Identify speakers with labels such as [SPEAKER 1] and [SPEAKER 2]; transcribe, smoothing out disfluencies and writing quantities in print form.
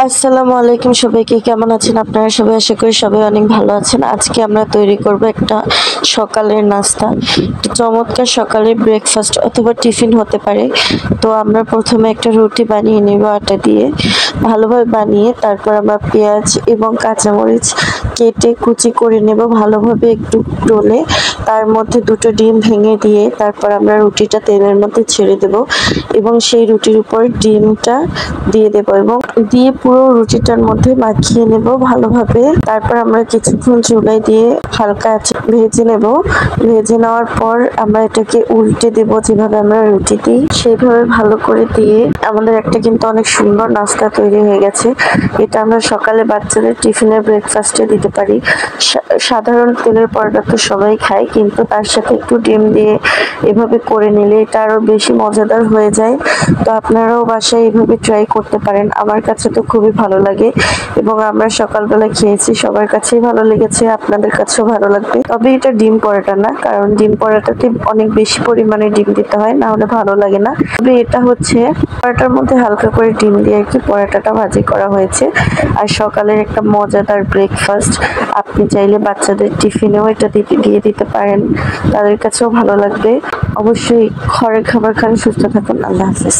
[SPEAKER 1] আসসালামু আলাইকুম, সবাইকে কেমন আছেন আপনারা সবাই? আশা করি সবাই অনেক ভালো আছেন। আজকে আমরা তৈরি করব একটা সকালের নাস্তা, একটা চমৎকার সকালের ব্রেকফাস্ট অথবা টিফিন হতে পারে। তো আমরা প্রথমে একটা রুটি বানিয়ে নেব আটা দিয়ে, ভালোভাবে বানিয়ে তারপর আমরা পেঁয়াজ এবং কাঁচামরিচ কেটে কুচি করে নেব ভালোভাবে একটু ডলে, তার মধ্যে দুটো ডিম ভেঙে দিয়ে তারপর আমরা রুটিটা তেলের মধ্যে ছেড়ে দেব এবং সেই রুটির উপর ডিমটা দিয়ে দেব এবং দিয়ে পুরো রুটিটার মধ্যে মাখিয়ে নেব ভালোভাবে। তারপর আমরা কিছুক্ষণ চুলায় দিয়ে হালকা আঁচে ভেজে নেব। ভেজে নেওয়ার পর আমরা এটাকে উল্টে দেব, যেভাবে আমরা রুটি দিই সেইভাবে ভালো করে দিয়ে আমাদের একটা কিন্তু অনেক সুন্দর নাস্তা তৈরি হয়ে গেছে। এটা আমরা সকালে বাচ্চাদের টিফিনের ব্রেকফাস্টে দিতে পারি। সাধারণ তেলের পরোটা তো সবাই খায়, কিন্তু তার সাথে একটু ডিম দিয়ে এভাবে করে নিলে এটা আরো বেশি মজাদার হয়ে যায়। তো আপনারাও বাসায় এইভাবে ট্রাই করতে পারেন। আমার কাছে তো খুবই ভালো লাগে এবং আমরা সকালবেলা খেয়েছি, সবার কাছেই ভালো লেগেছে, আপনাদের কাছেও ভালো লাগবে। তবে এটা ডিম পরোটা না, কারণ ডিম পরোটাতে অনেক বেশি পরিমাণে ডিম দিতে হয়, না হলে ভালো লাগে না। তবে এটা হচ্ছে পরোটার মধ্যে হালকা করে ডিম দিয়ে আর কি পরোটাটা ভাজি করা হয়েছে। আর সকালের একটা মজাদার ব্রেকফাস্ট, আপনি চাইলে বাচ্চাদের টিফিনেও এটা দিয়ে দিতে পারেন, তাদের কাছেও ভালো লাগবে। অবশ্যই ঘরের খাবার খান, সুস্থ থাকুন। আল্লাহ হাফেজ।